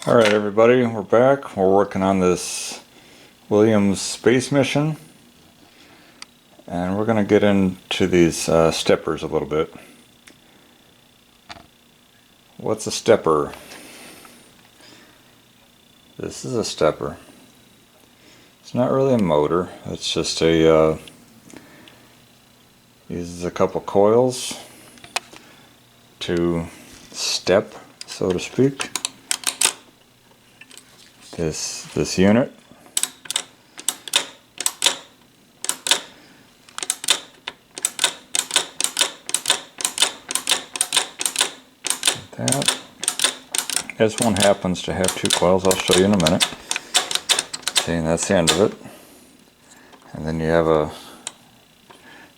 Alright everybody, we're back. We're working on this Williams space mission. And we're going to get into these steppers a little bit. What's a stepper? This is a stepper. It's not really a motor. It's just a uses a couple coils to step, so to speak, this unit. That. This one happens to have two coils. I'll show you in a minute. See, and that's the end of it. And then you have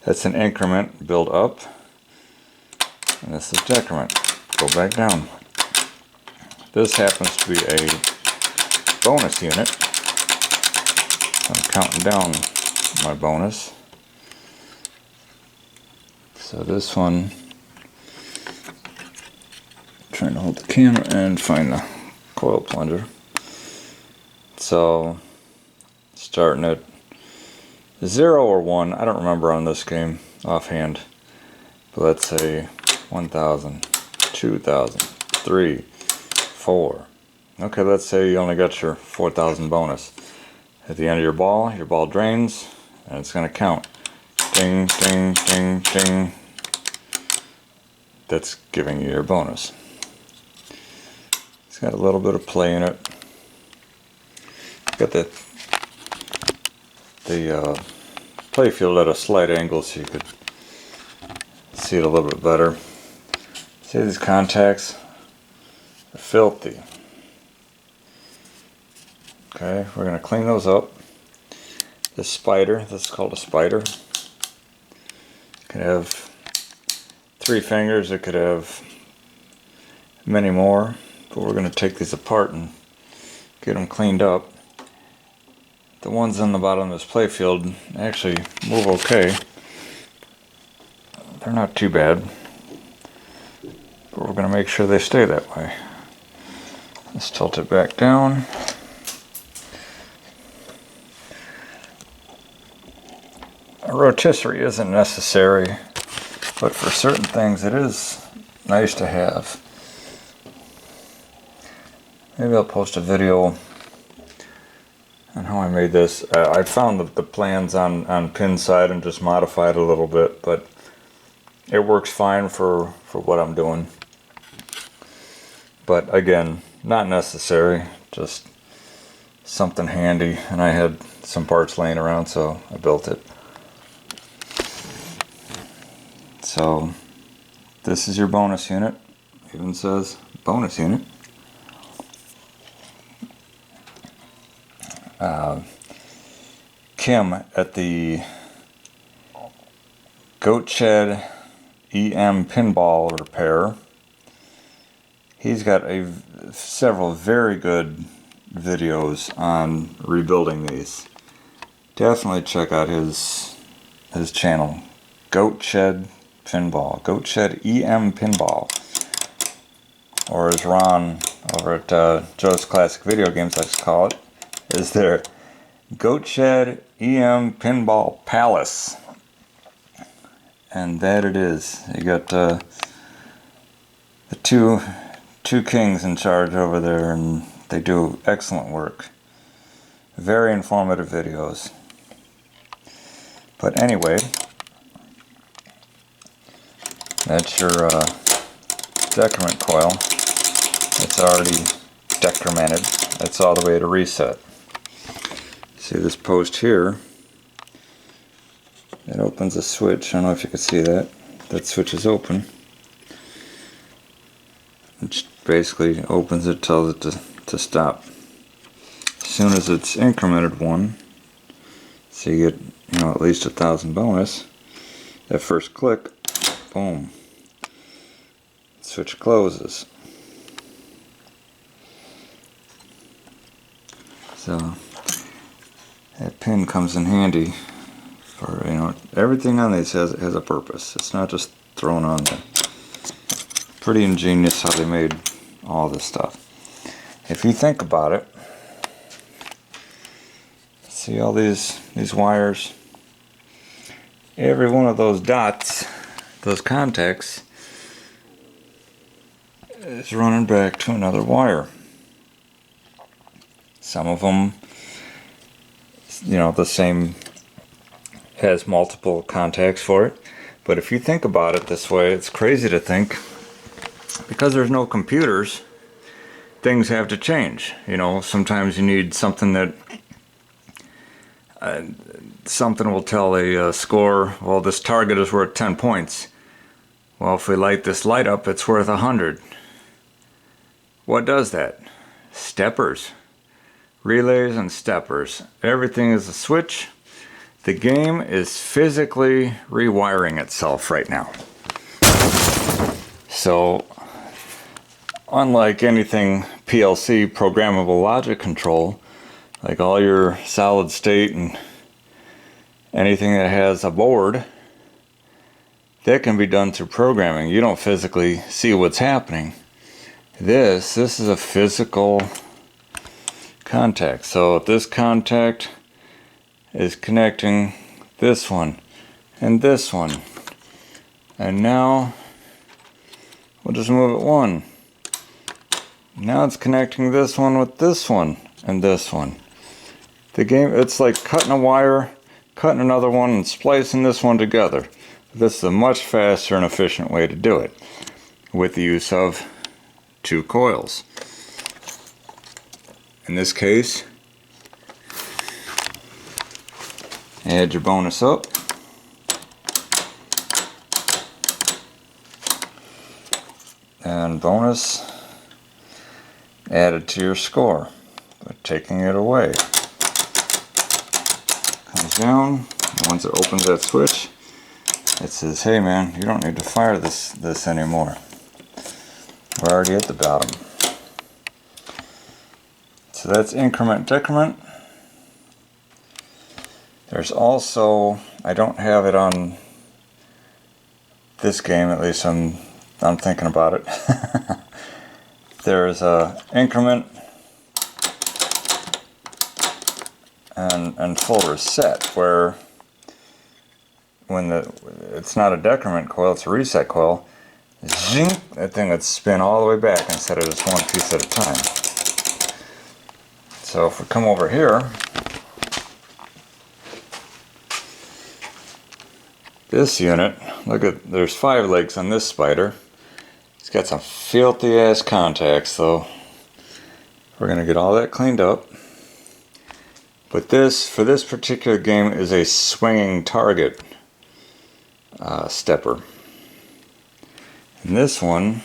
that's an increment, build up. And this is decrement, go back down. This happens to be a bonus unit. I'm counting down my bonus. So this one, trying to hold the camera and find the coil plunger. So starting at 0 or 1, I don't remember on this game offhand, but let's say 1,000, 2,000, 3, 4. Okay, let's say you only got your 4,000 bonus. At the end of your ball drains, and it's going to count. Ding, ding, ding, ding. That's giving you your bonus. It's got a little bit of play in it. Got the play field at a slight angle so you could see it a little bit better. See, these contacts are filthy. Okay, we're going to clean those up. This spider, this is called a spider. It could have 3 fingers, it could have many more, but we're going to take these apart and get them cleaned up. The ones on the bottom of this playfield actually move okay. They're not too bad, but we're going to make sure they stay that way. Let's tilt it back down. A rotisserie isn't necessary, but for certain things it is nice to have. Maybe I'll post a video on how I made this. I found the plans on Pinside and just modified a little bit, but it works fine for what I'm doing. But again, not necessary, just something handy, and I had some parts laying around, so I built it. So this is your bonus unit. It even says bonus unit. Kim at the Goat Shed EM Pinball Repair. He's got several very good videos on rebuilding these. Definitely check out his channel, Goat Shed Pinball, Goat Shed EM Pinball, or as Ron over at Joe's Classic Video Games likes to call it, is their Goat Shed EM Pinball Palace. And that it is. You got the two kings in charge over there, and they do excellent work. Very informative videos. But anyway, that's your decrement coil. It's already decremented. That's all the way to reset. See this post here? It opens a switch. I don't know if you can see that. That switch is open. It basically opens it, tells it to stop. As soon as it's incremented 1, so you get at least 1,000 bonus. That first click, boom, switch closes. So that pin comes in handy for, everything on these has a purpose. It's not just thrown on there. Pretty ingenious how they made all this stuff. if you think about it, see all these wires? Every one of those dots, those contacts, is running back to another wire. Some of them, the same, has multiple contacts for it. But if you think about it this way, it's crazy to think, because there's no computers, things have to change. Sometimes you need something that something will tell a score, well, this target is worth 10 points. Well, if we light this light up, it's worth 100. What does that? Steppers. Relays and steppers. Everything is a switch. The game is physically rewiring itself right now. So, unlike anything PLC, programmable logic control, like all your solid state and anything that has a board, that can be done through programming. You don't physically see what's happening. This is a physical contact. So this contact is connecting this one and this one. And now we'll just move it one. Now it's connecting this one with this one and this one. The game, it's like cutting a wire, cutting another one, and splicing this one together. This is a much faster and efficient way to do it with the use of 2 coils. In this case, add your bonus up. And bonus added to your score by taking it away. Comes down, and once it opens that switch, it says, hey man, you don't need to fire this anymore. We're already at the bottom. So that's increment decrement. There's also, I don't have it on this game, at least I'm thinking about it. There's a increment and full reset, where when it's not a decrement coil, it's a reset coil. Zing, that thing would spin all the way back instead of just one piece at a time. So if we come over here, this unit, look at, there's 5 legs on this spider. It's got some filthy ass contacts, though. We're gonna get all that cleaned up. But this, for this particular game, is a swinging target stepper. And this one,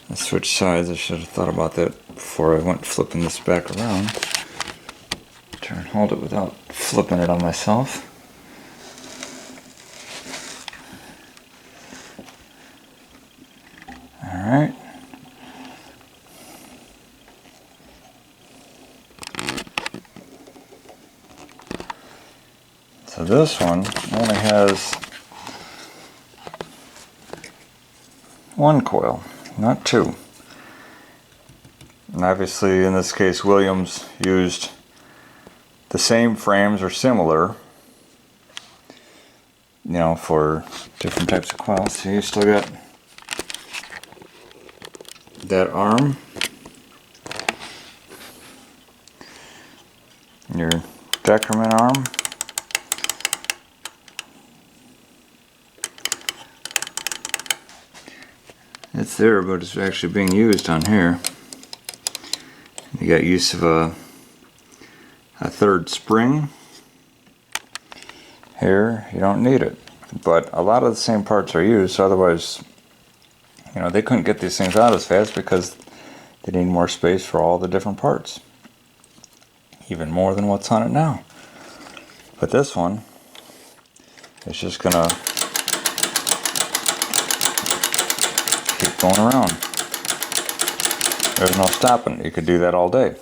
let's switch sides. I should have thought about that before I went flipping this back around. Try and hold it without flipping it on myself. Alright. So this one only has 1 coil, not 2. And obviously in this case Williams used the same frames or similar, for different types of coils. So you still got that arm, your decrement arm, it's there, but it's actually being used on here. You got use of a 3rd spring. Here you don't need it, but a lot of the same parts are used, so otherwise they couldn't get these things out as fast because they need more space for all the different parts, even more than what's on it now. But this one is just gonna keep going around. There's no stopping. You could do that all day.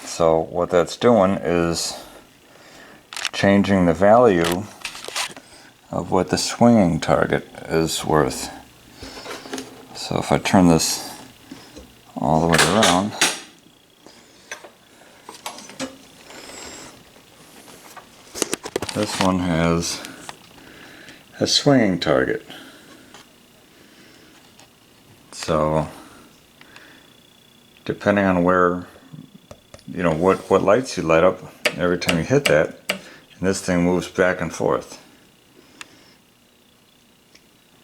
So what that's doing is changing the value of what the swinging target is worth. So if I turn this all the way around. This one has a swinging target. So depending on where, you know, what lights you light up every time you hit that, and this thing moves back and forth.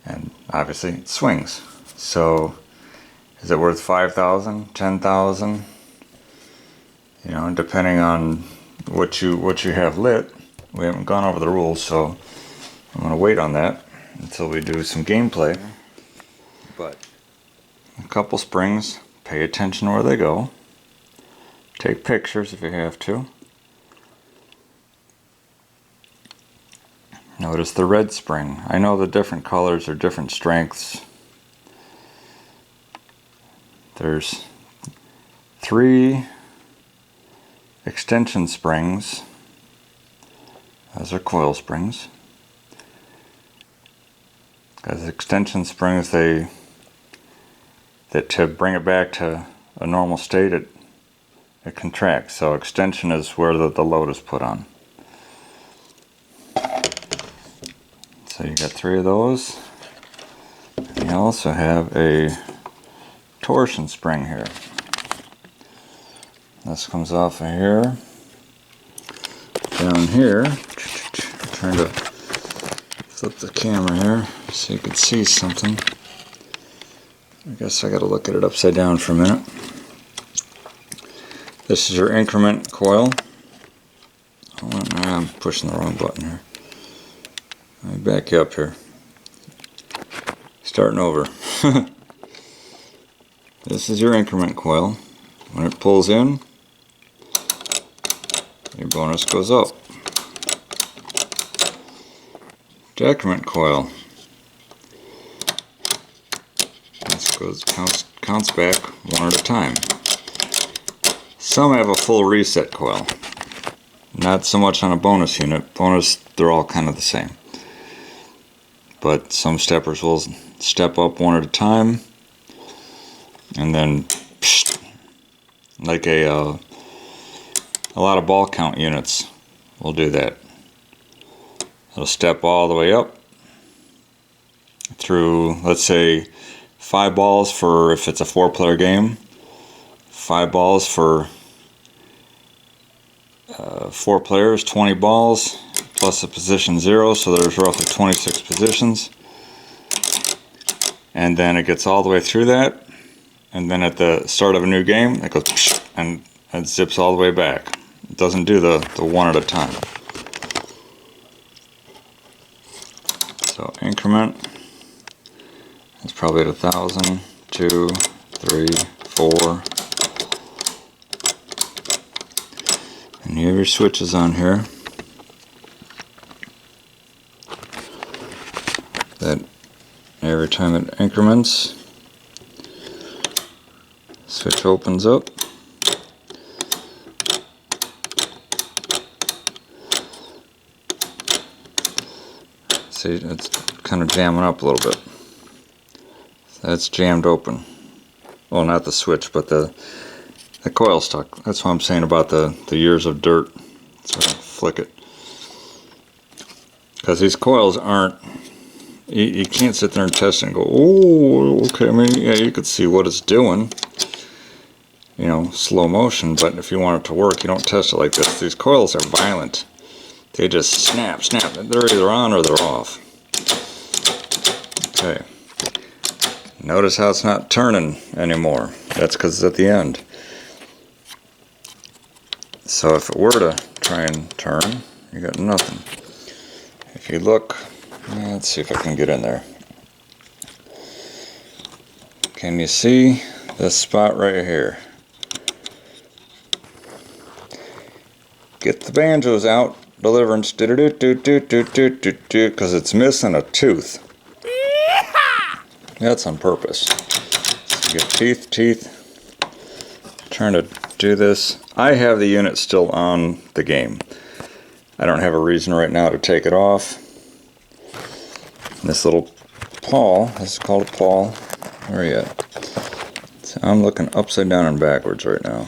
And obviously it swings. So is it worth 5,000, 10,000? You know, depending on what you have lit. We haven't gone over the rules, so I'm gonna wait on that until we do some gameplay. But a couple springs, pay attention where they go. Take pictures if you have to. Notice the red spring. I know the different colors are different strengths. There's 3 extension springs. Those are coil springs. As extension springs, that to bring it back to a normal state, it contracts. So extension is where the load is put on. So you got 3 of those. And you also have a torsion spring here. This comes off of here. Down here, trying to flip the camera here so you can see something. I guess I gotta look at it upside down for a minute. This is your increment coil. Oh, I'm pushing the wrong button here. Let me back you up here. Starting over. This is your increment coil. When it pulls in, your bonus goes up. Decrement coil. This counts back one at a time. Some have a full reset coil. Not so much on a bonus unit. Bonus, they're all kind of the same. But some steppers will step up one at a time, and then psh, like a lot of ball count units will do that. It'll step all the way up through, let's say, 5 balls for if it's a 4-player game, 5 balls for 4 players, 20 balls plus a position 0, so there's roughly 26 positions. And then it gets all the way through that, and then at the start of a new game, it goes and it zips all the way back. It doesn't do the one at a time. So increment, it's probably at 1,000, 2, 3, 4. And you have your switches on here that every time it increments, switch opens up. See, it's kind of jamming up a little bit. That's jammed open. Well, not the switch, but the coil stuck. That's what I'm saying about the years of dirt. So I flick it. Because these coils aren't, you can't sit there and test it and go, oh, okay, I mean, yeah, you could see what it's doing, you know, slow motion, but if you want it to work, you don't test it like this. These coils are violent. They just snap, snap. They're either on or they're off. Okay. Notice how it's not turning anymore. That's because it's at the end. So if it were to try and turn, you got nothing. If you look, let's see if I can get in there. Can you see this spot right here? Get the banjos out. Deliverance. Because it's missing a tooth. That's on purpose. So you get teeth. Trying to do this. I have the unit still on the game. I don't have a reason right now to take it off. This little pawl, this is called a pawl. Where are you at? It's So I'm looking upside down and backwards right now.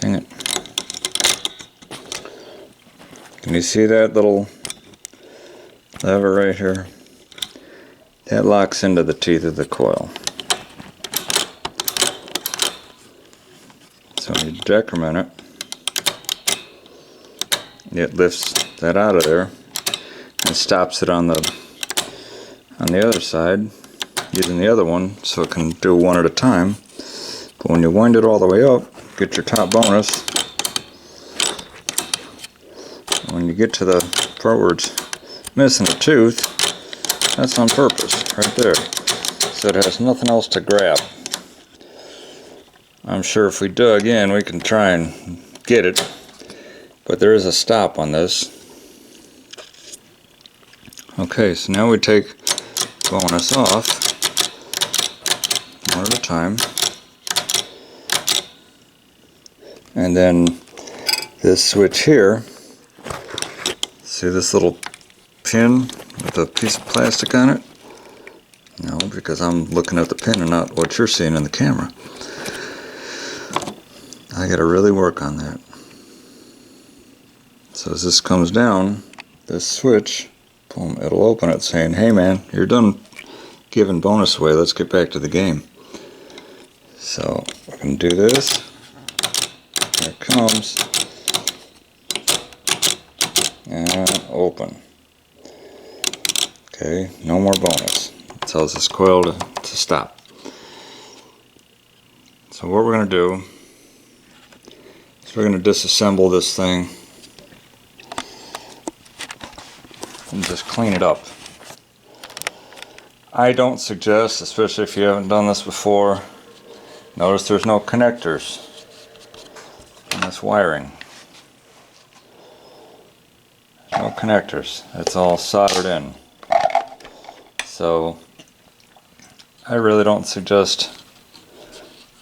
Dang it. Can you see that little lever right here? That locks into the teeth of the coil. So when you decrement it lifts that out of there and stops it on the other side using the other one so it can do one at a time. But when you wind it all the way up, get your top bonus. When you get to the part where it's missing a tooth, that's on purpose, right there. So it has nothing else to grab. I'm sure if we dug in, we can try and get it, but there is a stop on this. Okay, so now we take bonus off, one at a time. And then this switch here, see this little pin with a piece of plastic on it? No, because I'm looking at the pin and not what you're seeing in the camera. I gotta really work on that. So as this comes down, this switch, boom, it'll open it saying, hey man, you're done giving bonus away, let's get back to the game. So we're gonna do this. Here it comes. And open. Okay, no more bonus. It tells this coil to stop. So what we're going to do is we're going to disassemble this thing and just clean it up. I don't suggest, especially if you haven't done this before, notice there's no connectors in this wiring. No connectors, it's all soldered in. So I really don't suggest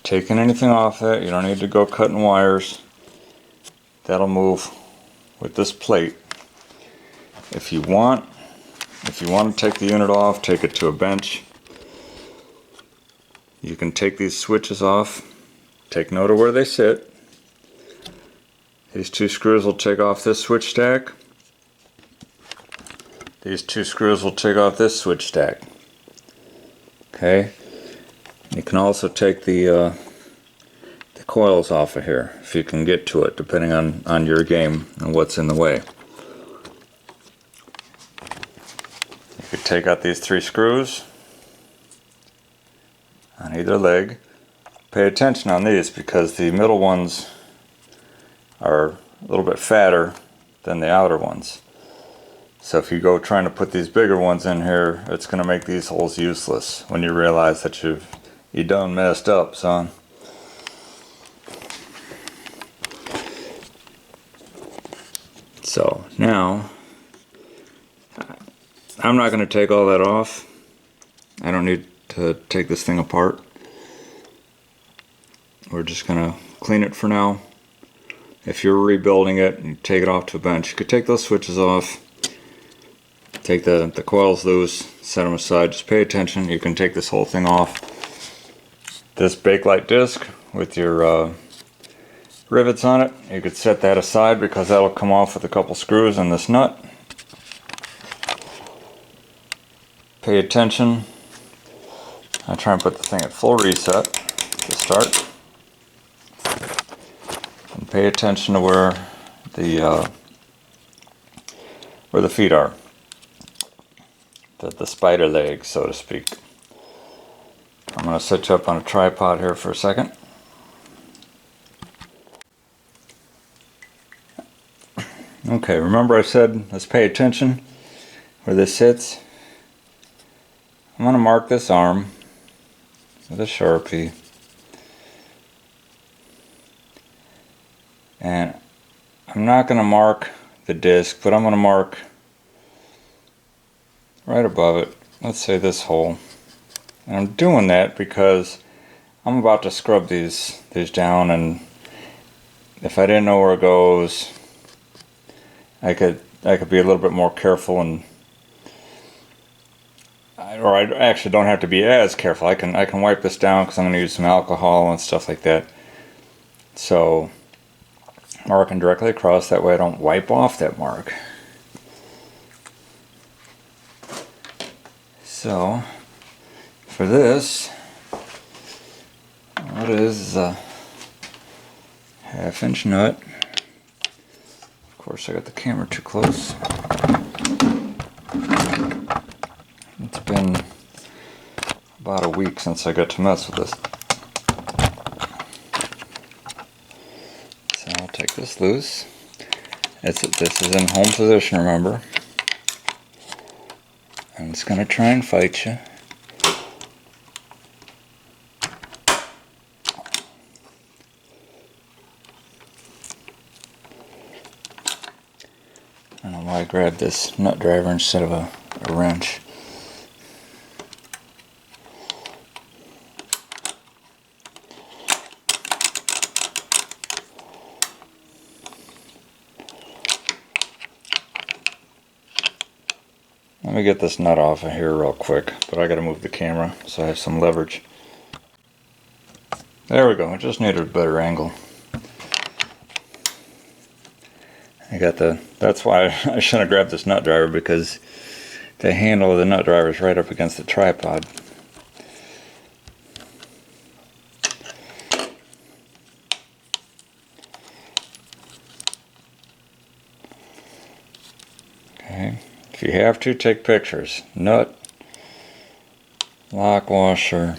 taking anything off it. You don't need to go cutting wires. That'll move with this plate. If you want to take the unit off, take it to a bench. You can take these switches off. Take note of where they sit. These two screws will take off this switch stack. These two screws will take off this switch stack. Okay. You can also take the coils off of here if you can get to it, depending on your game and what's in the way. You could take out these three screws on either leg. Pay attention on these because the middle ones are a little bit fatter than the outer ones. So if you go trying to put these bigger ones in here, it's going to make these holes useless when you realize that you done messed up, son. So now, I'm not going to take all that off. I don't need to take this thing apart. We're just going to clean it for now. If you're rebuilding it and you take it off to a bench, you could take those switches off. Take the coils loose, set them aside, just pay attention. You can take this whole thing off. This Bakelite disc with your rivets on it, you could set that aside because that'll come off with a couple screws and this nut. Pay attention. I try and put the thing at full reset to start. And pay attention to where the feet are. The spider legs, so to speak. I'm going to set you up on a tripod here for a second. Okay, remember I said let's pay attention where this sits. I'm going to mark this arm with a Sharpie. And I'm not going to mark the disc, but I'm going to mark right above it, let's say this hole. And I'm doing that because I'm about to scrub these down, and if I didn't know where it goes, I could be a little bit more careful and or I actually don't have to be as careful. I can wipe this down because I'm going to use some alcohol and stuff like that. So marking directly across, that way I don't wipe off that mark. So for this, what it is a 1/2-inch nut. Of course I got the camera too close. It's been about a week since I got to mess with this. So I'll take this loose. This is in home position, remember. And it's going to try and fight you. I don't know why I grabbed this nut driver instead of a wrench. Let me get this nut off of here real quick, but I gotta move the camera so I have some leverage. There we go, I just needed a better angle. That's why I shouldn't have grabbed this nut driver, because the handle of the nut driver is right up against the tripod. Okay, if you have to, take pictures. Nut, lock washer,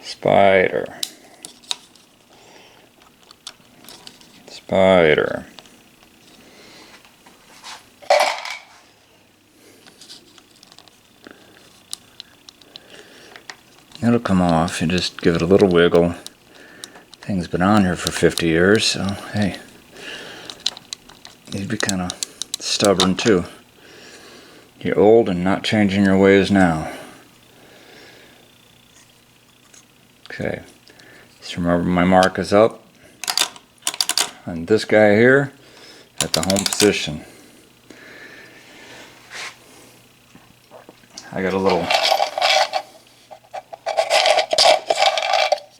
spider, spider. It'll come off, you just give it a little wiggle. Thing's been on here for 50 years, so hey, you'd be kind of stubborn too. You're old and not changing your ways now. Okay, so remember my mark is up, and this guy here at the home position. I got a little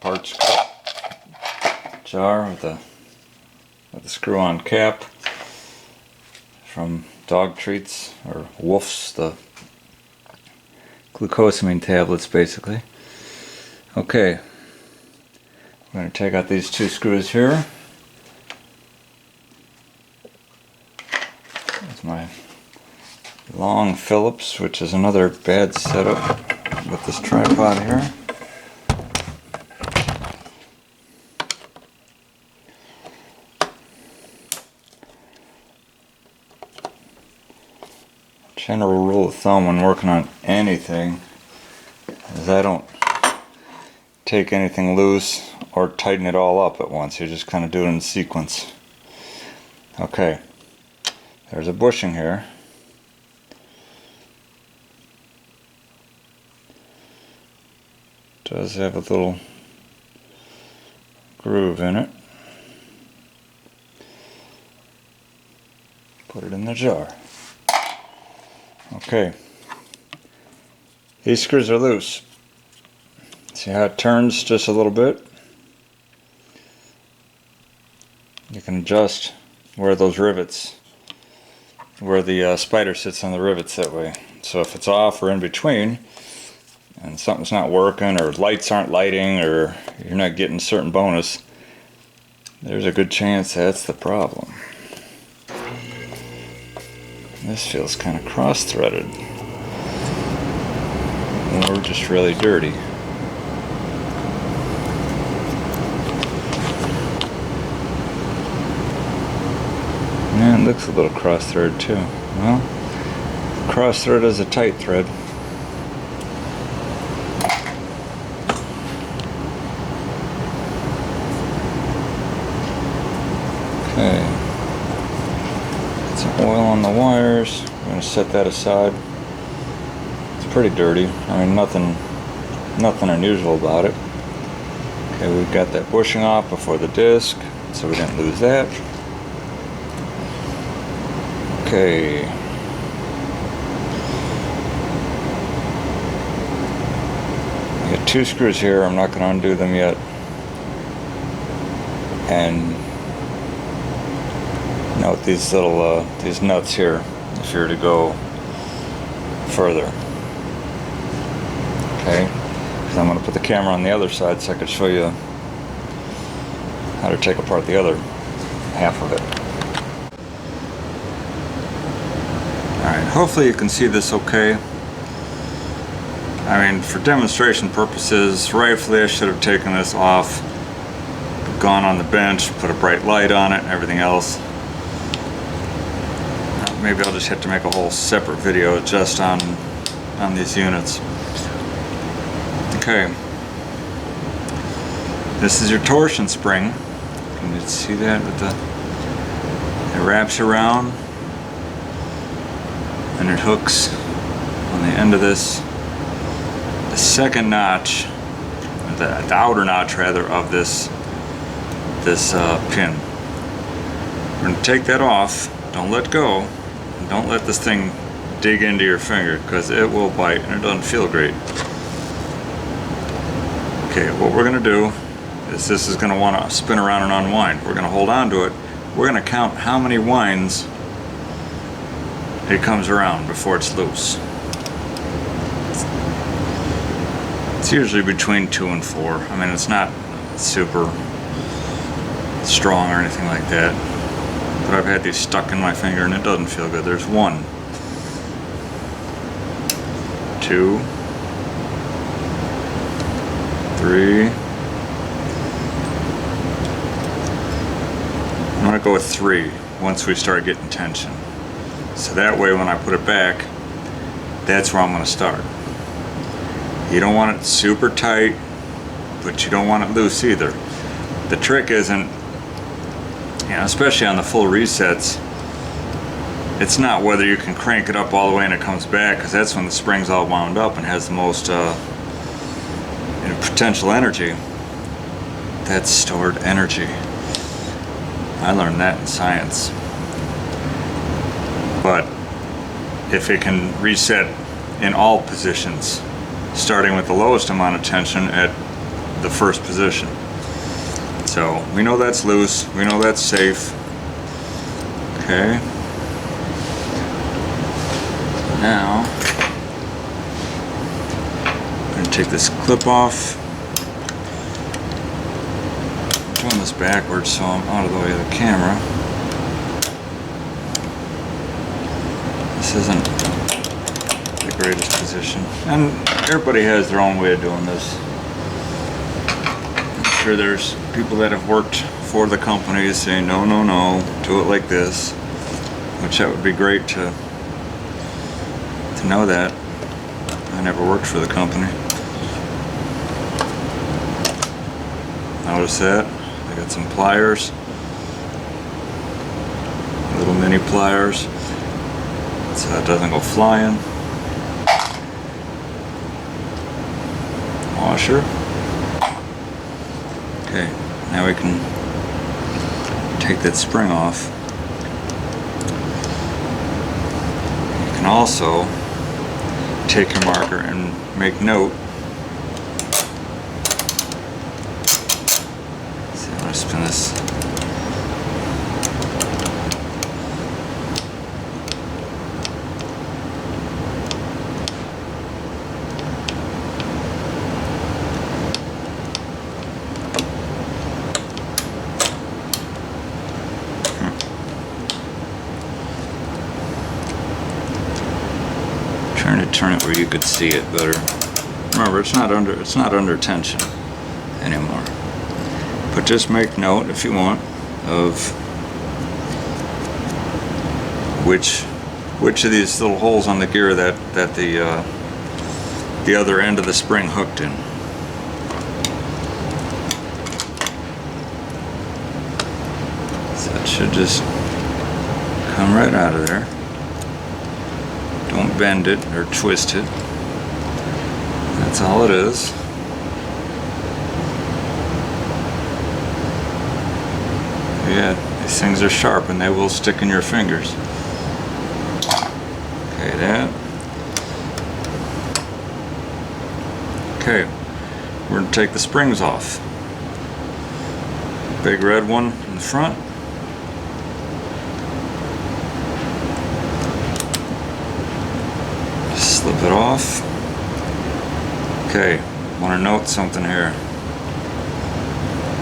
parts jar with the screw-on cap from dog treats, or Wolf's, the glucosamine tablets basically. Okay, I'm going to take out these two screws here. That's my long Phillips, which is another bad setup with this tripod here. General rule of thumb when working on anything is I don't take anything loose or tighten it all up at once. You just kind of do it in sequence. Okay, there's a bushing here. Does have a little groove in it. Put it in the jar. Okay, these screws are loose. See how it turns just a little bit? You can adjust where those rivets, where the spider sits on the rivets that way. So if it's off or in between, and something's not working, or lights aren't lighting, or you're not getting a certain bonus, there's a good chance that's the problem. This feels kind of cross-threaded, or just really dirty. Yeah, it looks a little cross-threaded too. Well, cross-thread is a tight thread. Okay. Some oil on the wires. I'm going to set that aside. It's pretty dirty. I mean, nothing unusual about it. Okay, we've got that bushing off before the disc, so we didn't lose that. Okay. 2 screws here. I'm not going to undo them yet. And note these little these nuts here if you're to go further. Okay, because I'm going to put the camera on the other side so I can show you how to take apart the other half of it. Alright, hopefully you can see this okay. I mean, for demonstration purposes, rightfully I should have taken this off, gone on the bench, put a bright light on it and everything else. Maybe I'll just have to make a whole separate video just on these units. Okay. This is your torsion spring. Can you see that with it wraps around and it hooks on the end of this. The second notch, the outer notch rather, of this pin. We're going to take that off. Don't let go. And don't let this thing dig into your finger because it will bite and it doesn't feel great. Okay, what we're going to do is this is going to want to spin around and unwind. We're going to hold on to it. We're going to count how many winds it comes around before it's loose. It's usually between 2 and 4. I mean, it's not super strong or anything like that. But I've had these stuck in my finger and it doesn't feel good. There's 1, 2, 3. I'm going to go with 3 once we start getting tension. So that way when I put it back, that's where I'm going to start. You don't want it super tight, but you don't want it loose either. The trick isn't, you know, especially on the full resets, it's not whether you can crank it up all the way and it comes back, because that's when the spring's all wound up and has the most potential energy. That's stored energy. I learned that in science. But if it can reset in all positions, starting with the lowest amount of tension at the first position. So we know that's loose, we know that's safe. Okay. Now I'm going to take this clip off. I'm doing this backwards so I'm out of the way of the camera. This isn't the greatest position, and everybody has their own way of doing this. I'm sure there's people that have worked for the companies saying no, no, no, do it like this, which that would be great to know that. I never worked for the company. Notice that I got some pliers, little mini pliers, so it doesn't go flying. Washer. Okay, now we can take that spring off. You can also take your marker and make note. See, I'm going to spin this. Trying to turn it where you could see it better. Remember, it's not under tension anymore. But just make note, if you want, of which of these little holes on the gear that the other end of the spring hooked in. So it should just come right out of there. Don't bend it or twist it. That's all it is. Yeah, these things are sharp and they will stick in your fingers. Okay, that. Okay, we're going to take the springs off. Big red one in the front. Just slip it off. Okay, want to note something here.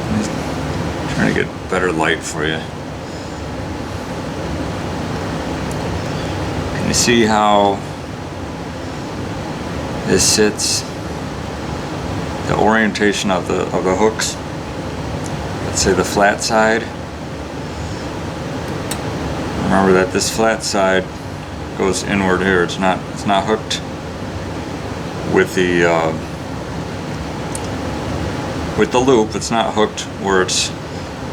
I'm trying to get better light for you. Can you see how this sits? The orientation of the hooks. Let's say the flat side. Remember that this flat side goes inward here. It's not hooked with the loop. It's not hooked where it's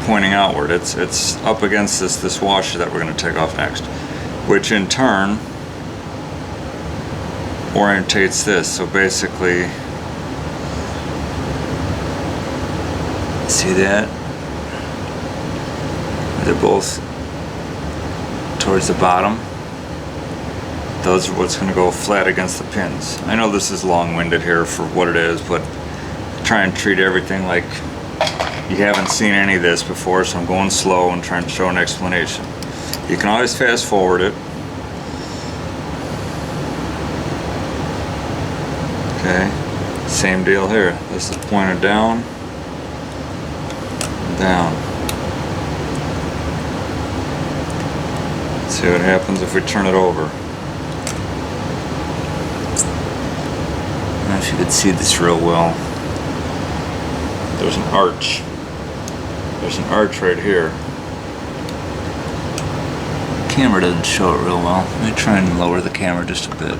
pointing outward. It's up against this washer that we're going to take off next, which in turn orientates this. So basically, see that? They're both towards the bottom. Those are what's going to go flat against the pins. I know this is long-winded here for what it is, but try and treat everything like you haven't seen any of this before, so I'm going slow and trying to show an explanation. You can always fast forward it. Okay, same deal here. This is pointed down, down. Let's see what happens if we turn it over. I don't know if you could see this real well. There's an arch. There's an arch right here. The camera doesn't show it real well. Let me try and lower the camera just a bit.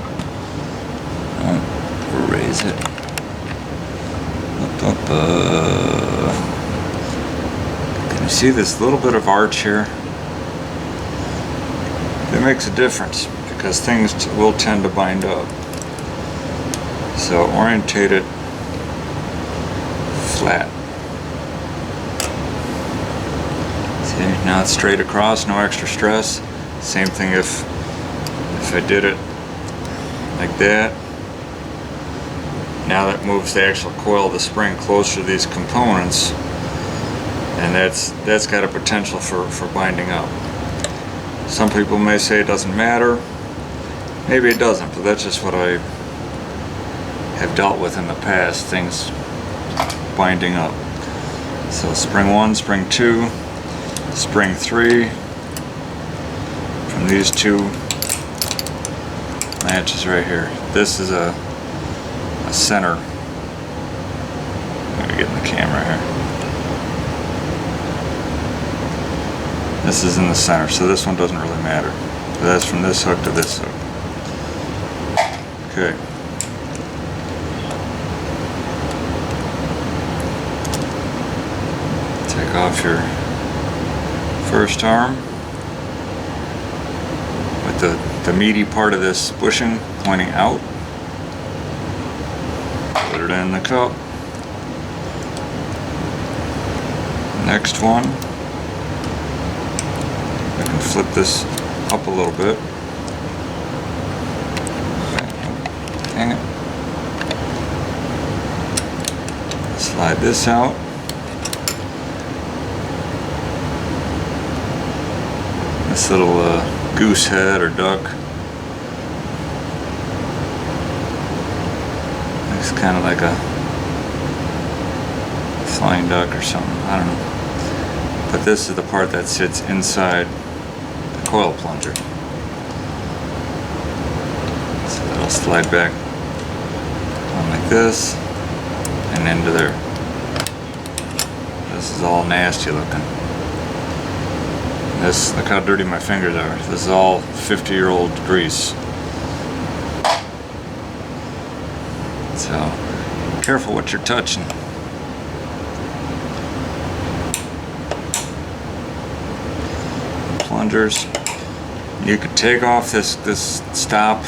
Or raise it. Can you see this little bit of arch here? It makes a difference because things will tend to bind up. So orientate it flat. See, now it's straight across, no extra stress. Same thing if I did it like that. Now that moves the actual coil of the spring closer to these components, and that's got a potential for binding up. Some people may say it doesn't matter. Maybe it doesn't, but that's just what I have dealt with in the past, things binding up. So spring 1, spring 2, spring 3 from these two latches right here. This is a center. Let me get in the camera here. This is in the center, so this one doesn't really matter. But that's from this hook to this hook. Okay. Take off your first arm with the meaty part of this bushing pointing out. Put it in the cup. Next one. I can flip this up a little bit. Dang it. Slide this out. This little goose head or duck. Looks kind of like a flying duck or something. I don't know. But this is the part that sits inside the coil plunger. So that'll slide back on like this and into there. This is all nasty looking. Look how dirty my fingers are. This is all 50-year-old grease. So, careful what you're touching. Plungers. You could take off this stop.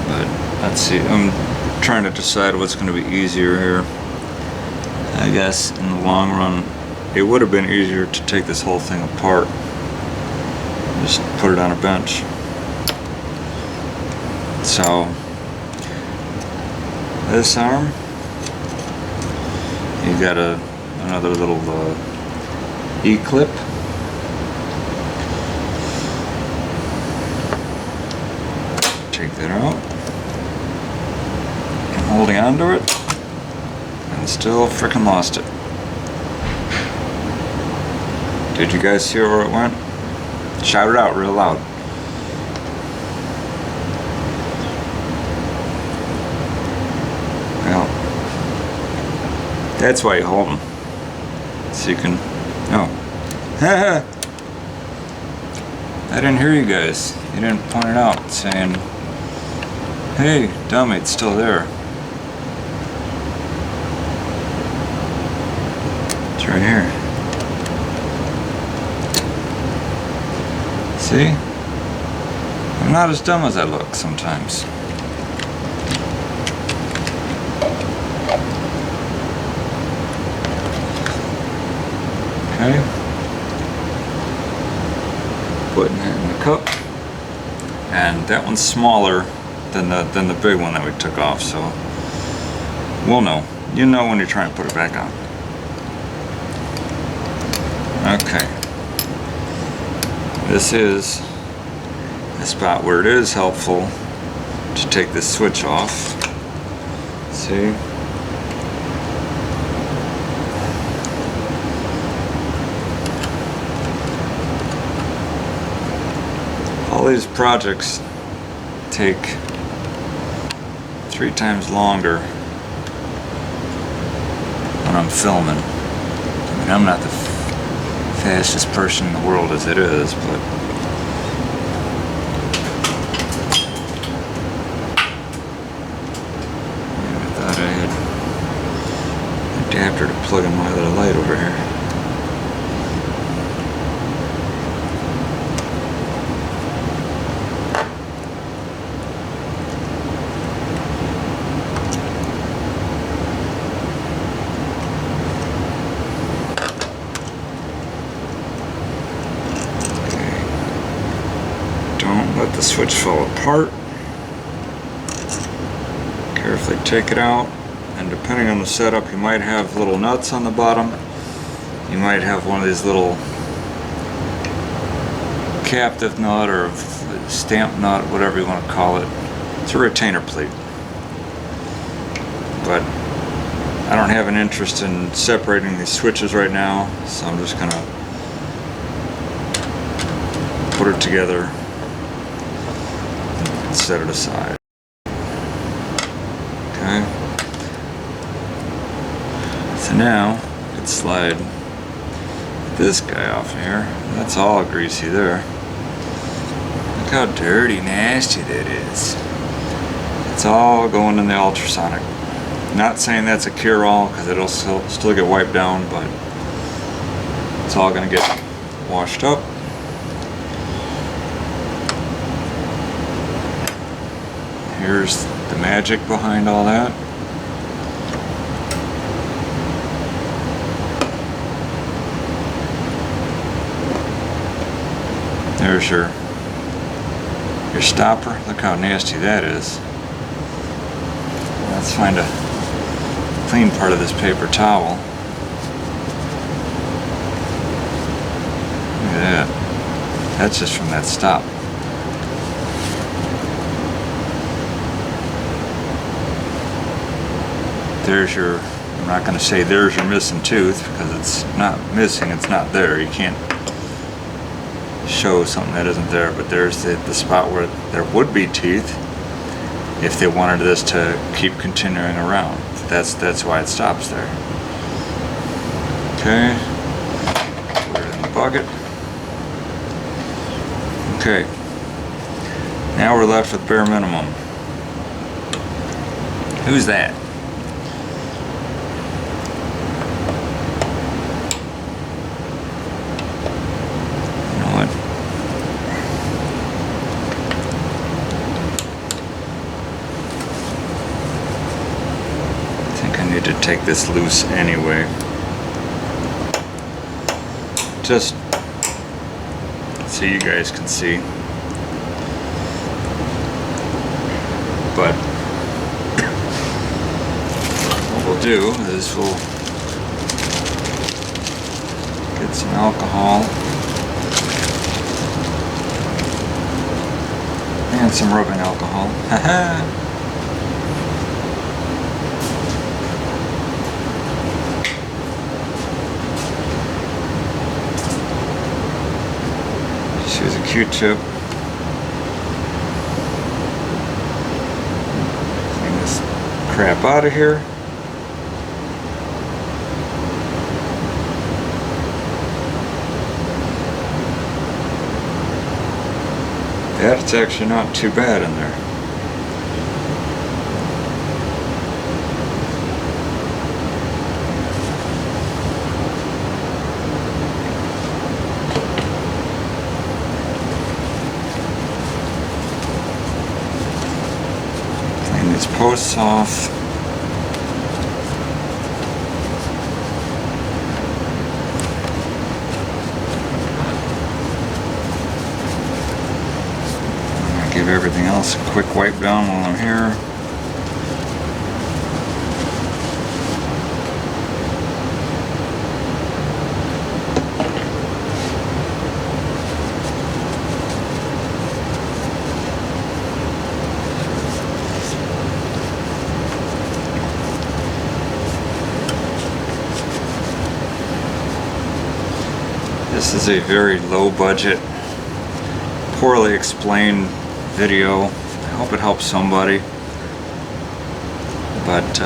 But let's see. I'm trying to decide what's going to be easier here. I guess in the long run, it would have been easier to take this whole thing apart. Just put it on a bench. So This arm, you got another little E-clip. Take that out. I'm holding onto it and still freaking lost it. Did you guys see where it went? Shout it out real loud. Well, that's why you hold them. So you can, oh. I didn't hear you guys. You didn't point it out saying, hey, dummy, it's still there. It's right here. See? I'm not as dumb as I look sometimes. Okay. Putting it in the cup. And that one's smaller than the big one that we took off, so we'll know. You know when you're trying to put it back on. Okay. This is a spot where it is helpful to take this switch off. See? All these projects take 3 times longer when I'm filming. I mean, I'm not the fastest person in the world as it is, but I thought I had an adapter to plug in my other light over here. Let the switch fall apart. Carefully take it out, and depending on the setup, you might have little nuts on the bottom. You might have one of these little captive nut or stamp nut, whatever you want to call it. It's a retainer plate. But I don't have an interest in separating these switches right now, so I'm just gonna put it together. Set it aside. Okay. So now I can slide this guy off here. That's all greasy there. Look how dirty, nasty that is. It's all going in the ultrasonic. Not saying that's a cure-all because it'll still get wiped down, but it's all going to get washed up. Here's the magic behind all that. There's your stopper. Look how nasty that is. Let's find a clean part of this paper towel. Look at that. That's just from that stop. There's your, I'm not going to say there's your missing tooth because it's not missing, it's not there. You can't show something that isn't there, but there's the spot where there would be teeth if they wanted this to keep continuing around. That's why it stops there. Okay, put it in the bucket. Okay, now we're left with bare minimum. Who's that? To take this loose anyway, just so you guys can see. But do is we'll get some alcohol and some rubbing alcohol. Haha! Just use a Q-tip. Clean this crap out of here. That's actually not too bad in there. Clean these posts off. Give everything else a quick wipe down while I'm here. This is a very low budget, poorly explained video. I hope it helps somebody. But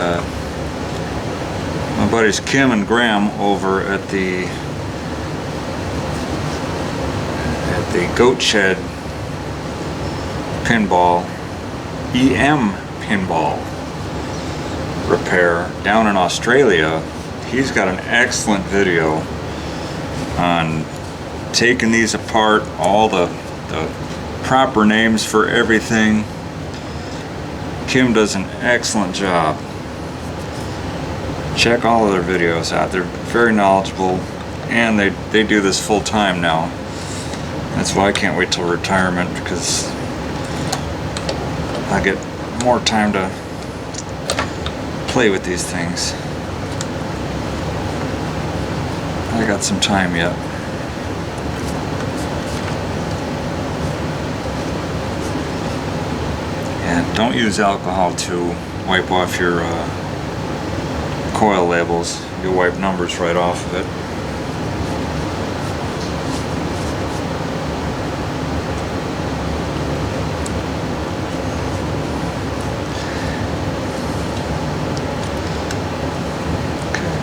my buddies Kim and Graham over at the Goat Shed Pinball, EM Pinball Repair down in Australia, he's got an excellent video on taking these apart, all the proper names for everything. Kim does an excellent job. Check all of their videos out. They're very knowledgeable, and they do this full time now. That's why I can't wait till retirement, because I get more time to play with these things. I got some time yet. And don't use alcohol to wipe off your coil labels. You'll wipe numbers right off of it. Okay.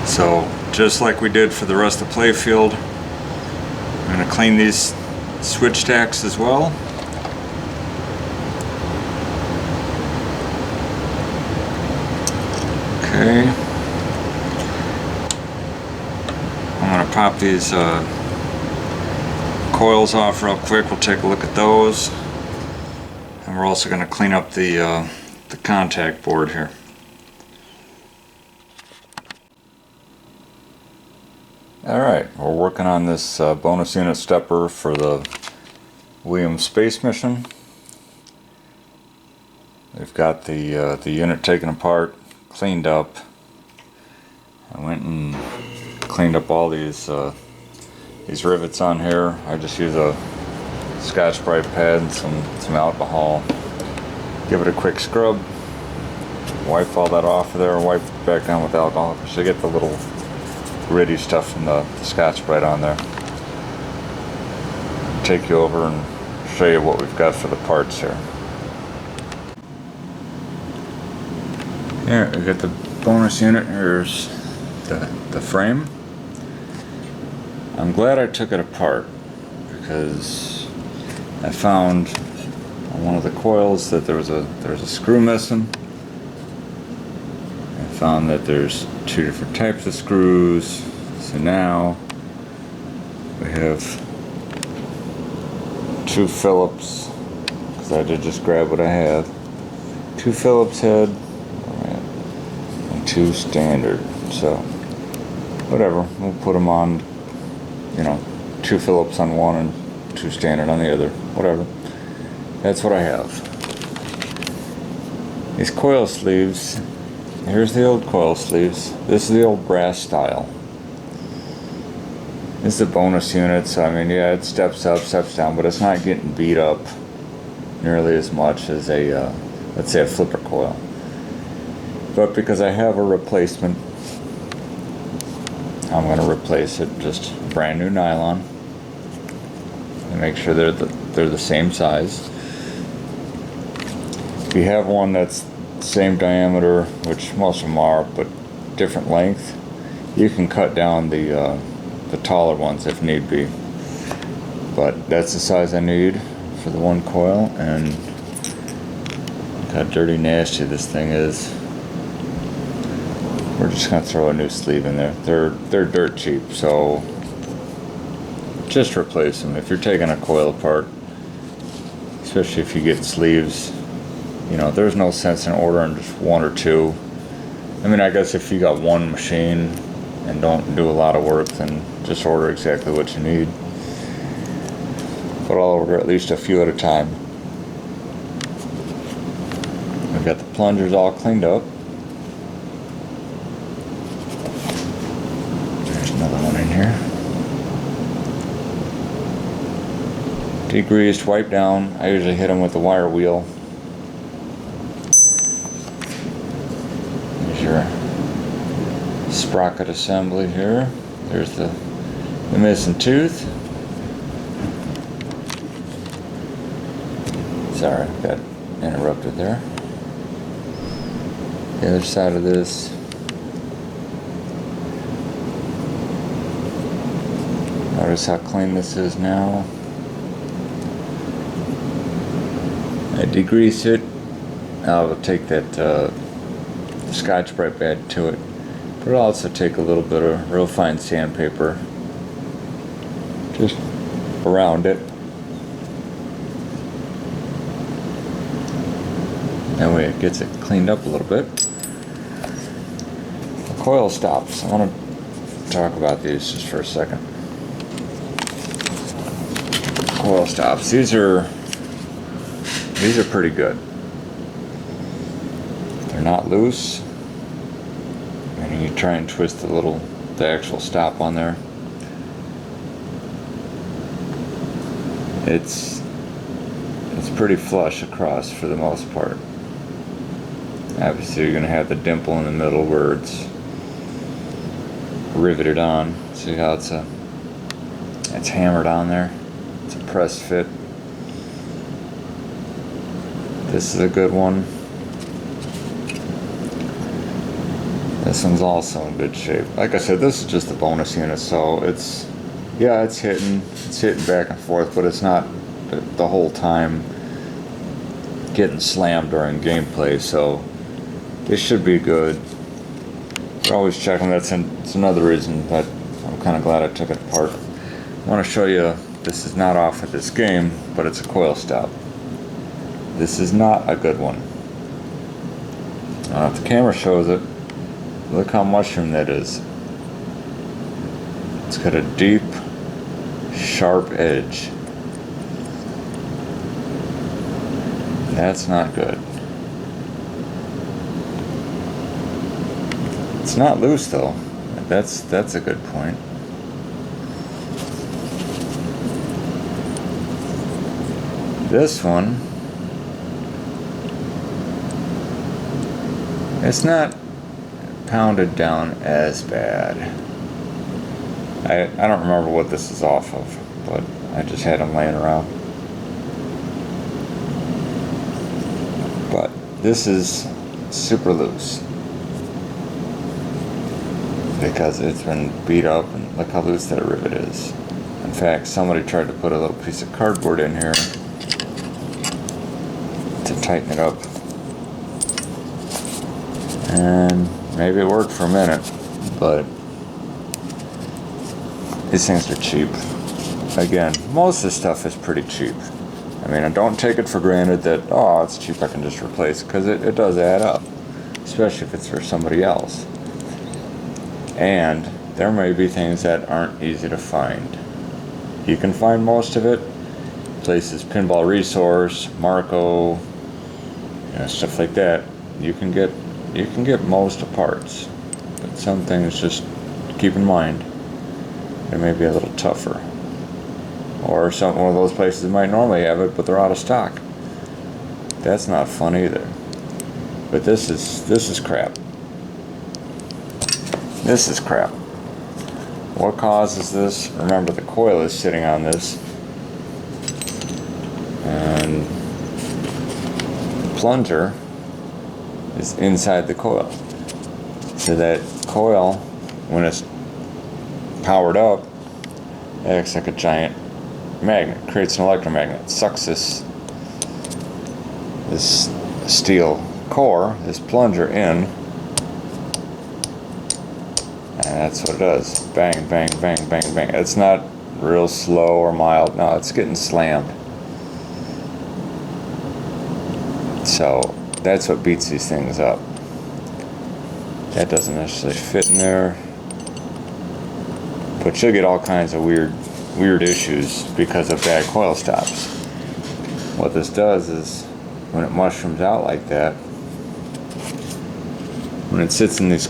So, just like we did for the rest of the playfield, I'm going to clean these switch stacks as well. Okay. I'm going to pop these coils off real quick. We'll take a look at those. And we're also going to clean up the contact board here. Alright, we're working on this bonus unit stepper for the Williams space mission. We've got the unit taken apart, cleaned up. I went and cleaned up all these rivets on here. I just use a Scotch-Brite pad and some alcohol. Give it a quick scrub. Wipe all that off of there, wipe it back down with alcohol so you get the little gritty stuff from the Scotch-Brite on there. Take you over and show you what we've got for the parts here. Here we got the bonus unit. Here's the frame. I'm glad I took it apart because I found on one of the coils that there was a screw missing. I found that there's two different types of screws, so now we have two Phillips, because I did just grab what I had, two Phillips head and two standard. So whatever, we'll put them on, you know, two Phillips on one and two standard on the other, whatever. That's what I have. These coil sleeves, here's the old coil sleeves. This is the old brass style. This is a bonus unit, so I mean, yeah, it steps up, steps down, but it's not getting beat up nearly as much as a, let's say, a flipper coil. But because I have a replacement, I'm going to replace it, just brand new nylon, and make sure they're the same size. If you have one that's same diameter, which most of them are, but different length, you can cut down the taller ones if need be. But that's the size I need for the one coil, and look how dirty nasty this thing is. We're just gonna throw a new sleeve in there. They're dirt cheap, so just replace them. If you're taking a coil apart, especially if you get sleeves, you know, there's no sense in ordering just one or two. I mean, I guess if you got one machine and don't do a lot of work, then just order exactly what you need. But I'll order at least a few at a time. We've got the plungers all cleaned up. There's another one in here. Degreased, wiped down. I usually hit them with the wire wheel. There's your sprocket assembly here. There's the missing tooth. Sorry, got interrupted there. The other side of this. Notice how clean this is now. I degrease it. I'll take that Scotch-Brite pad to it, but I'll also take a little bit of real fine sandpaper just around it. That way it gets it cleaned up a little bit. The coil stops. I want to talk about these just for a second. Coil stops. These are pretty good. They're not loose. And you try and twist the actual stop on there. It's pretty flush across for the most part. Obviously you're going to have the dimple in the middle where it's riveted on. See how it's hammered on there? It's a press fit. This is a good one. This one's also in good shape. Like I said, this is just a bonus unit, so it's hitting back and forth, but it's not the whole time getting slammed during gameplay, so this should be good. We're always checking. It's another reason that I'm kind of glad I took it apart. I want to show you, this is not off of this game, but it's a coil stop. This is not a good one. If the camera shows it, look how mushroom that is. It's got a deep, sharp edge. That's not good. It's not loose though. That's a good point. This one, it's not pounded down as bad. I don't remember what this is off of, but I just had them laying around. But this is super loose because it's been beat up, and look how loose that rivet is. In fact, somebody tried to put a little piece of cardboard in here to tighten it up, and maybe it worked for a minute, but these things are cheap. Again, most of this stuff is pretty cheap. I mean, I don't take it for granted that, oh, it's cheap, I can just replace it, because it does add up, especially if it's for somebody else. And there may be things that aren't easy to find. You can find most of it. Places, Pinball Resource, Marco, stuff like that. you can get most of parts, but some things just keep in mind they may be a little tougher. Or one of those places might normally have it, but they're out of stock. That's not fun either. But this is crap. This is crap. What causes this? Remember, the coil is sitting on this, and the plunger is inside the coil. So that coil, when it's powered up, it acts like a giant magnet, creates an electromagnet, sucks this steel core, this plunger in, and that's what it does. Bang, bang, bang, bang, bang. It's not real slow or mild. No, it's getting slammed. So that's what beats these things up. That doesn't necessarily fit in there, but you'll get all kinds of weird issues because of bad coil stops. What this does is, when it mushrooms out like that, when it sits in these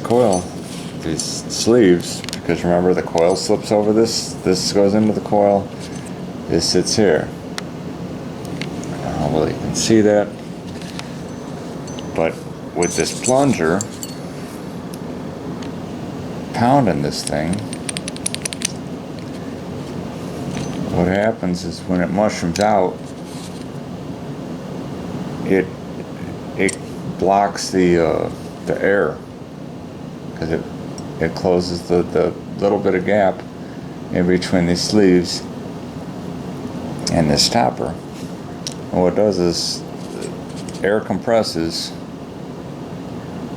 sleeves, because remember, the coil slips over this goes into the coil, this sits here. Well, you can see that, but with this plunger pounding this thing, what happens is when it mushrooms out, it blocks the air, because it closes the little bit of gap in between these sleeves and this stopper. And what it does is air compresses,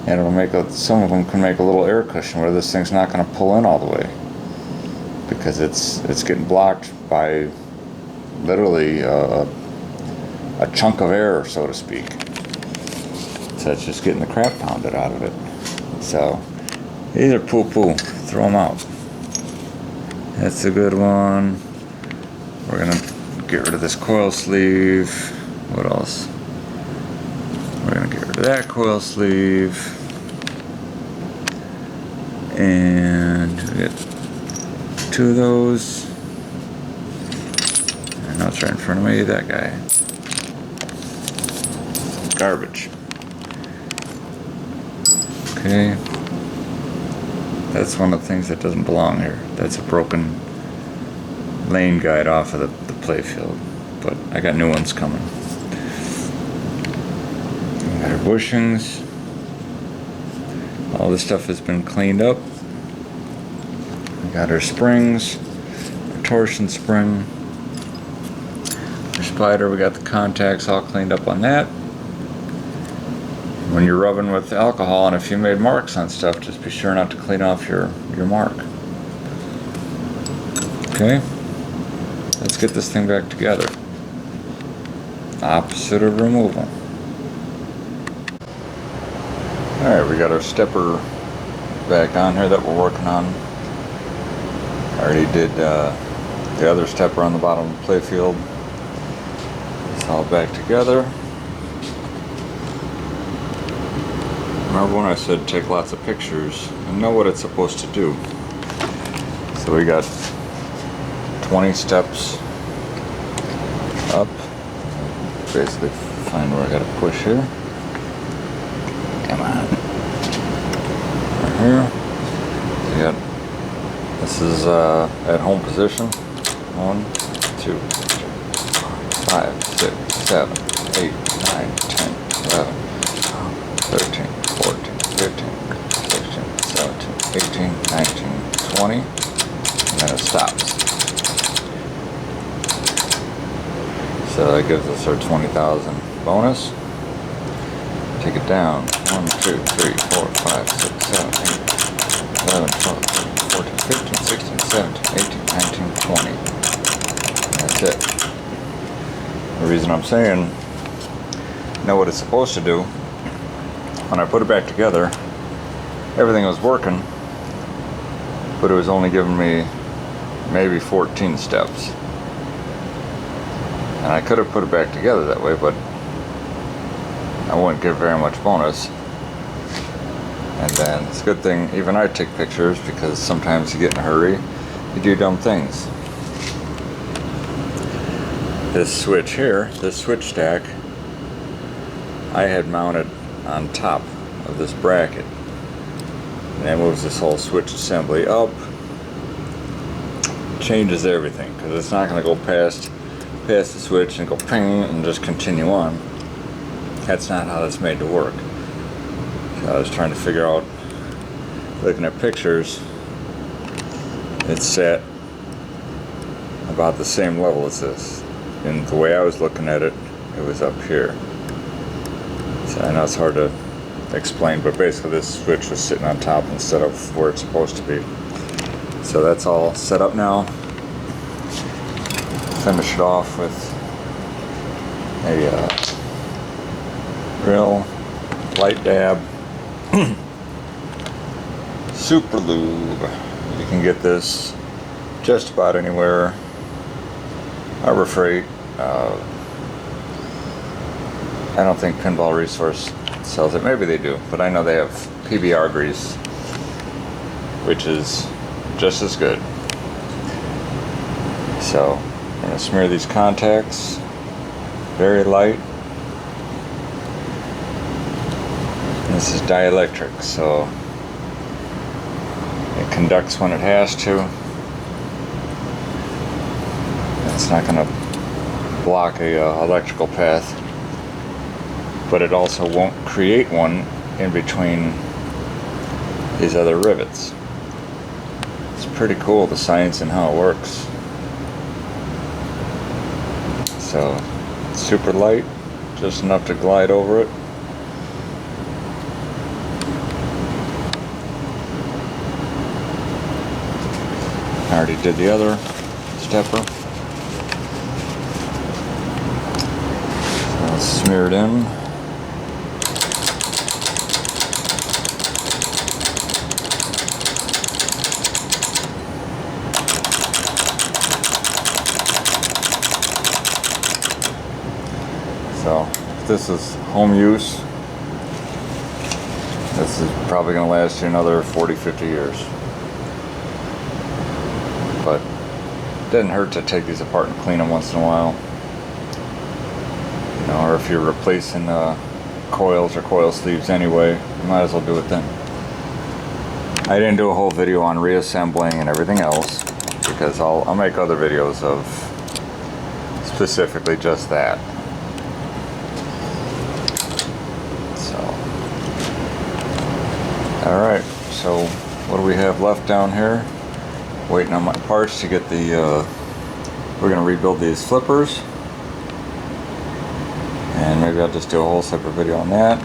and it'll make some of them can make a little air cushion where this thing's not going to pull in all the way, because it's getting blocked by literally a chunk of air, so to speak. So it's just getting the crap pounded out of it. So these are poo-poo. Throw them out. That's a good one. We're gonna get rid of this coil sleeve. What else? We're gonna get rid of that coil sleeve. And we get 2 of those. And now it's right in front of me, that guy. Garbage. Okay. That's one of the things that doesn't belong here. That's a broken lane guide off of the playfield. But I got new ones coming. We got our bushings. All this stuff has been cleaned up. We got our springs, our torsion spring, our spider. We got the contacts all cleaned up on that. When you're rubbing with alcohol, and if you made marks on stuff, just be sure not to clean off your mark. Okay, let's get this thing back together. Opposite of removal. Alright, we got our stepper back on here that we're working on. I already did the other stepper on the bottom of the playfield. It's all back together. Remember when I said take lots of pictures and know what it's supposed to do? So we got 20 steps up. Basically find where I gotta push here. Come on. Right here. We got, this is at home position. 1, 2, 3, 4, 5, 6, 7, 8, 9, 10, 11, 13, 14, 15, 16, 17, 18, 19, 20, and then it stops. So that gives us our 20,000 bonus. Take it down. 1, 2, 3, 4, 5, 6, 7, 8, 11, 12, 13, 14, 15, 16, 17, 18, 19, 20. That's it. The reason I'm saying know what it's supposed to do, when I put it back together, everything was working, but it was only giving me maybe 14 steps. And I could have put it back together that way, but I wouldn't get very much bonus. And then it's a good thing even I take pictures, because sometimes you get in a hurry, you do dumb things. This switch here, this switch stack, I had mounted on top of this bracket. And that moves this whole switch assembly up. Changes everything, because it's not going to go past the switch and go ping and just continue on. That's not how it's made to work. So I was trying to figure out, looking at pictures, it's set about the same level as this. And the way I was looking at it, it was up here. So I know it's hard to explain, but basically this switch was sitting on top instead of where it's supposed to be. So that's all set up now. Finish it off with a real light dab super lube. You can get this just about anywhere. Harbor Freight. I don't think Pinball Resource sells it. Maybe they do, but I know they have PBR grease, which is just as good. So I'm going to smear these contacts very light. And this is dielectric, so it conducts when it has to. It's not going to block a electrical path, but it also won't create one in between these other rivets. It's pretty cool, the science and how it works. So it's super light, just enough to glide over it. I already did the other stepper. So smear it in. So if this is home use, this is probably going to last you another 40-50 years. But it doesn't hurt to take these apart and clean them once in a while. You know, or if you're replacing coils or coil sleeves anyway, you might as well do it then. I didn't do a whole video on reassembling and everything else, because I'll make other videos of specifically just that. So, alright, so what do we have left down here? Waiting on my parts to get the, we're going to rebuild these flippers. And maybe I'll just do a whole separate video on that.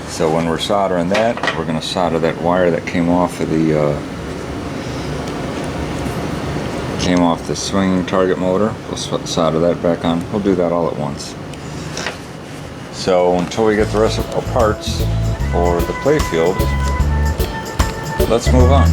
So when we're soldering that, we're going to solder that wire that came off of the, swinging target motor. We'll solder that back on. We'll do that all at once. So until we get the rest of our parts for the playfield, let's move on.